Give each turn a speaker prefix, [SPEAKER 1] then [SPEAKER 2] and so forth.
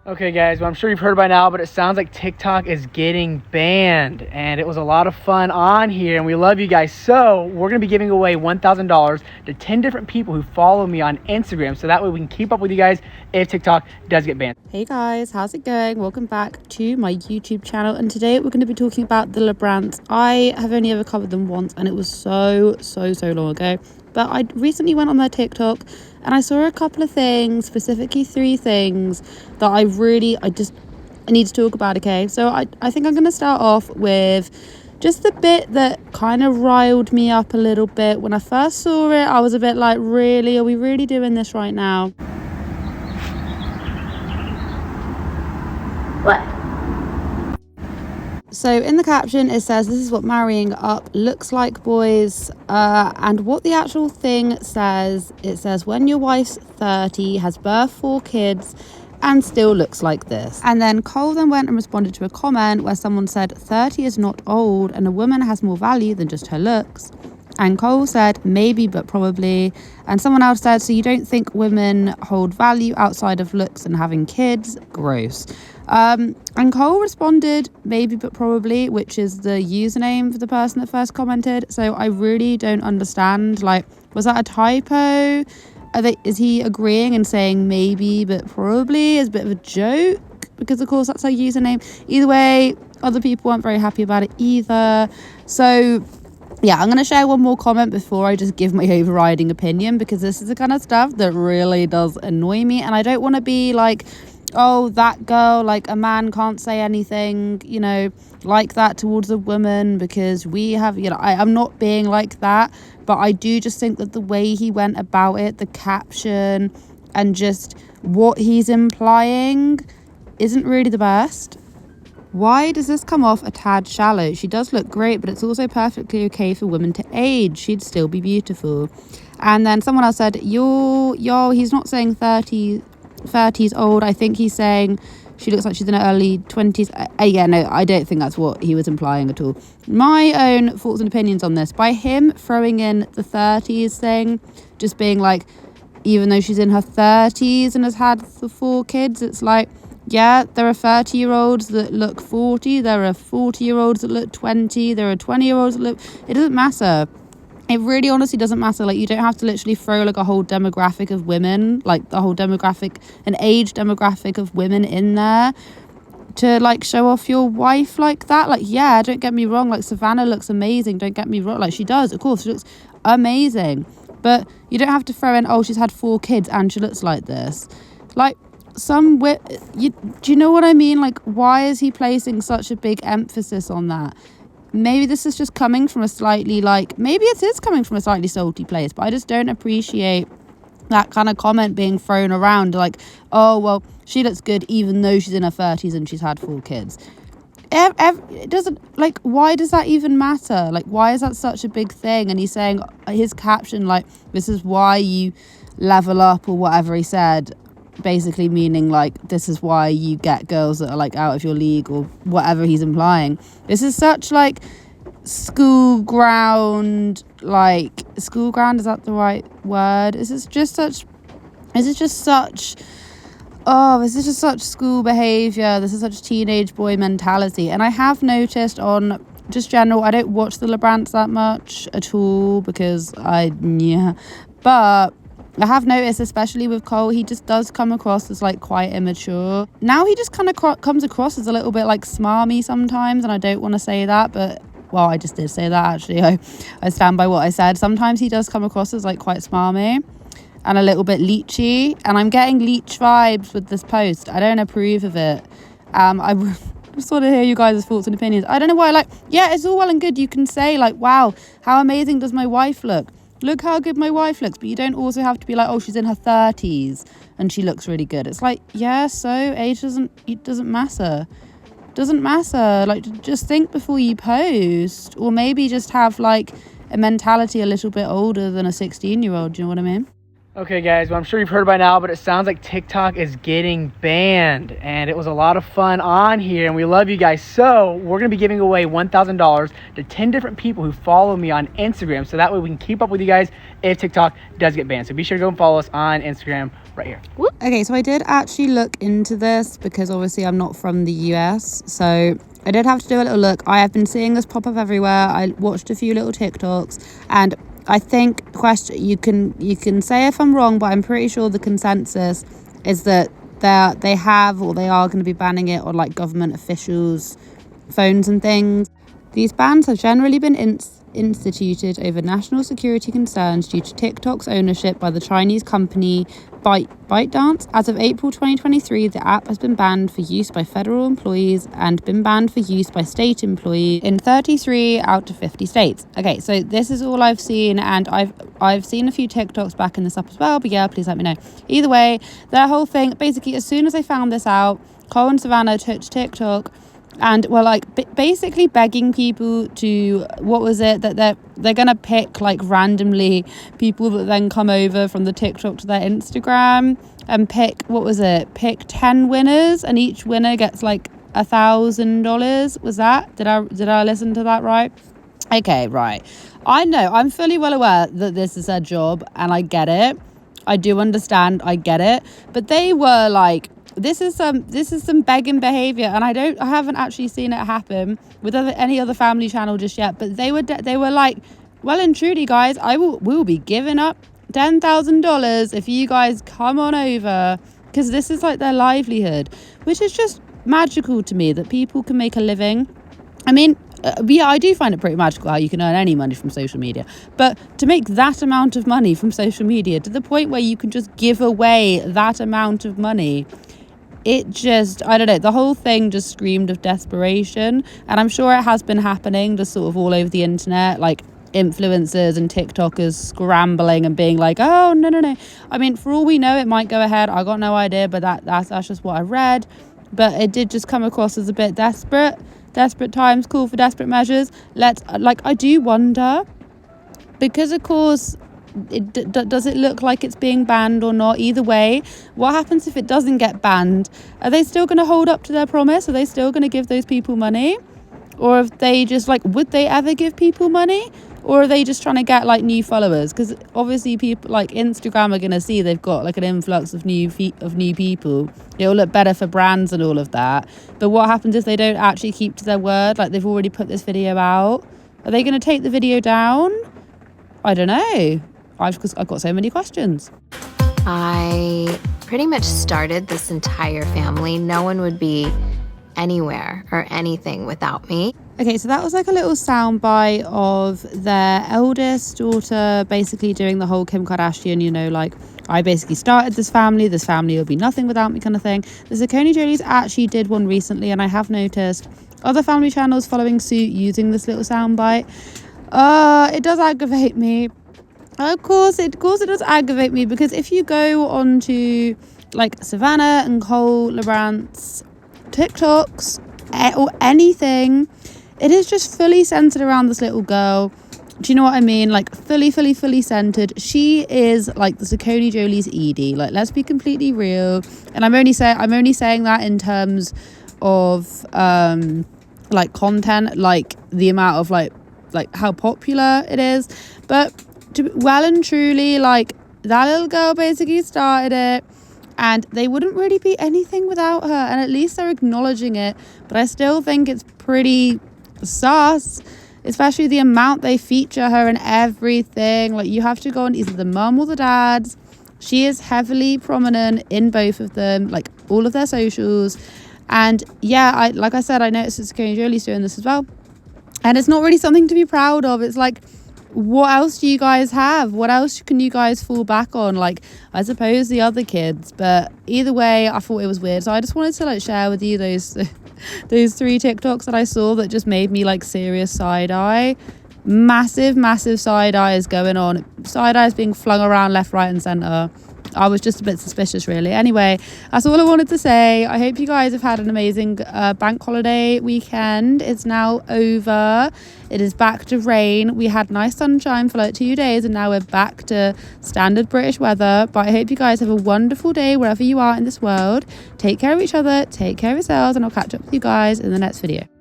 [SPEAKER 1] Okay guys, well I'm sure you've heard by now, but it sounds like TikTok is getting banned, and it was a lot of fun on here, and we love you guys. So we're gonna be giving away $1,000 to 10 different people who follow me on Instagram, so that way we can keep up with you guys if TikTok does get banned.
[SPEAKER 2] Hey guys, how's it going? Welcome back to my YouTube channel, and today we're going to be talking about the LaBrant. I have only ever covered them once, and it was so long ago, but I recently went on their TikTok and I saw a couple of things, specifically 3 things that I need to talk about. Okay, so I think I'm going to start off with just the bit that kind of riled me up a little bit. When I first saw it, I was a bit like, really, are we really doing this right now?
[SPEAKER 3] What?
[SPEAKER 2] So in the caption it says, "This is what marrying up looks like, boys." And what the actual thing says, it says, "When your wife's 30, has birthed 4 kids, and still looks like this." And then Cole then went and responded to a comment where someone said, "30 is not old, and a woman has more value than just her looks." And Cole said, "Maybe, but probably." And someone else said, "So you don't think women hold value outside of looks and having kids? Gross." And Cole responded, "Maybe, but probably," which is the username for the person that first commented. So I really don't understand. Like, was that a typo? Is he agreeing and saying maybe, but probably is a bit of a joke? Because, of course, that's her username. Either way, other people weren't very happy about it either. So yeah, I'm going to share one more comment before I just give my overriding opinion, because this is the kind of stuff that really does annoy me. And I don't want to be like, oh, that girl, like a man can't say anything, like that towards a woman because we have, I'm not being like that. But I do just think that the way he went about it, the caption, and just what he's implying isn't really the best. Why does this come off a tad shallow? She does look great, but it's also perfectly okay for women to age. She'd still be beautiful. And then someone else said, yo, he's not saying 30's old. I think he's saying she looks like she's in her early 20s. Yeah, no, I don't think that's what he was implying at all. My own thoughts and opinions on this, by him throwing in the 30s thing, just being like, even though she's in her 30s and has had the 4 kids, it's like, yeah, there are 30-year-olds that look 40. There are 40-year-olds that look 20. There are 20-year-olds that look... It doesn't matter. It really honestly doesn't matter. Like, you don't have to literally throw like a whole demographic of women, like the whole demographic, an age demographic of women in there to like show off your wife like that. Like, yeah, don't get me wrong. Like, Savannah looks amazing. Don't get me wrong. Like, she does, of course. She looks amazing. But you don't have to throw in, oh, she's had 4 kids and she looks like this. Like, do you know what I mean? Like, why is he placing such a big emphasis on that? Maybe this is just coming from a slightly maybe it is coming from a slightly salty place, but I just don't appreciate that kind of comment being thrown around like, oh, well, she looks good even though she's in her 30s and she's had 4 kids. It doesn't, like, why does that even matter? Like, why is that such a big thing? And he's saying, his caption, like, this is why you level up or whatever he said, basically meaning like this is why you get girls that are like out of your league or whatever he's implying. This is such like school ground, is that the right word? This is just such school behavior. This is such teenage boy mentality. And I have noticed on just general, I don't watch the LaBrants that much at all because but I have noticed, especially with Cole, he just does come across as like quite immature. Now he just kind of comes across as a little bit like smarmy sometimes, and I don't want to say that, but well, I just did say that actually. I stand by what I said. Sometimes he does come across as like quite smarmy and a little bit leechy, and I'm getting leech vibes with this post. I don't approve of it. I just want to hear you guys' thoughts and opinions. I don't know why, yeah, it's all well and good. You can say like, wow, how amazing does my wife look? Look how good my wife looks. But you don't also have to be like, oh, she's in her 30s and she looks really good. It's like, yeah, so age doesn't matter. Doesn't matter. Like, just think before you post, or maybe just have like a mentality a little bit older than a 16-year-old. Do you know what I mean?
[SPEAKER 1] Okay, guys, well, I'm sure you've heard by now, but it sounds like TikTok is getting banned, and it was a lot of fun on here, and we love you guys. So we're going to be giving away $1,000 to 10 different people who follow me on Instagram, so that way we can keep up with you guys if TikTok does get banned. So be sure to go and follow us on Instagram right here.
[SPEAKER 2] Okay, so I did actually look into this because obviously I'm not from the US, so I did have to do a little look. I have been seeing this pop up everywhere. I watched a few little TikToks, and I think you can say if I'm wrong, but I'm pretty sure the consensus is that they have or they are going to be banning it on like government officials' phones and things. These bans have generally been instituted over national security concerns due to TikTok's ownership by the Chinese company ByteDance. As of April 2023, the app has been banned for use by federal employees and been banned for use by state employees in 33 out of 50 states. Okay, so this is all I've seen, and I've seen a few TikToks backing this up as well, but yeah, please let me know. Either way, that whole thing, basically, as soon as I found this out, Cole and Savannah took to TikTok and were like basically begging people to, what was it, that they're gonna pick like randomly people that then come over from the TikTok to their Instagram and pick 10 winners, and each winner gets like $1,000. Was that, did I listen to that right? Okay, right. I know, I'm fully well aware that this is their job, and I get it. I do understand, I get it, but they were like, this is some begging behavior, and I haven't actually seen it happen with any other family channel just yet. But they were like, well and truly, guys, we will be giving up $10,000 if you guys come on over, because this is like their livelihood, which is just magical to me that people can make a living. I mean, yeah, I do find it pretty magical how you can earn any money from social media, but to make that amount of money from social media to the point where you can just give away that amount of money, it just, I don't know, the whole thing just screamed of desperation. And I'm sure it has been happening just sort of all over the internet, like influencers and TikTokers scrambling and being like, oh, no. I mean, for all we know, it might go ahead. I got no idea, but that's just what I read. But it did just come across as a bit desperate times, call for desperate measures. I do wonder, because of course, does it look like it's being banned or not? Either way, what happens if it doesn't get banned? Are they still going to hold up to their promise? Are they still going to give those people money? Or if they just would they ever give people money? Or are they just trying to get like new followers? Because obviously people like Instagram are going to see they've got like an influx of new people. It'll look better for brands and all of that. But what happens if they don't actually keep to their word? Like, they've already put this video out. Are they going to take the video down? I don't know. I've got so many questions.
[SPEAKER 3] I pretty much started this entire family. No one would be anywhere or anything without me.
[SPEAKER 2] Okay, so that was like a little soundbite of their eldest daughter basically doing the whole Kim Kardashian, like, I basically started this family will be nothing without me kind of thing. The Zaccone Jolies actually did one recently, and I have noticed other family channels following suit using this little soundbite. It does aggravate me. Of course it does aggravate me, because if you go on to like Savannah and Cole LaBrant's TikToks or anything, it is just fully centered around this little girl. Do you know what I mean? Like, fully centered. She is like the Zaccone Jolie's Edie. Like, let's be completely real. And I'm only saying that in terms of like content, like the amount of like how popular it is, but well and truly, like, that little girl basically started it, and they wouldn't really be anything without her, and at least they're acknowledging it. But I still think it's pretty sus, especially the amount they feature her in everything. Like, you have to go on either the mum or the dad's. She is heavily prominent in both of them, like all of their socials. And yeah, I noticed that Zaccone Jolie's doing this as well, and it's not really something to be proud of. It's like, what else do you guys have? What else can you guys fall back on? Like, I suppose the other kids, but either way, I thought it was weird. So I just wanted to like share with you those 3 TikToks that I saw that just made me like serious side eye. Massive side eye is going on. Side eye is being flung around left, right and center. I was just a bit suspicious, really. Anyway, that's all I wanted to say. I hope you guys have had an amazing bank holiday weekend. It's now over. It is back to rain. We had nice sunshine for like 2 days, and now we're back to standard British weather. But I hope you guys have a wonderful day wherever you are in this world. Take care of each other, take care of yourselves, and I'll catch up with you guys in the next video.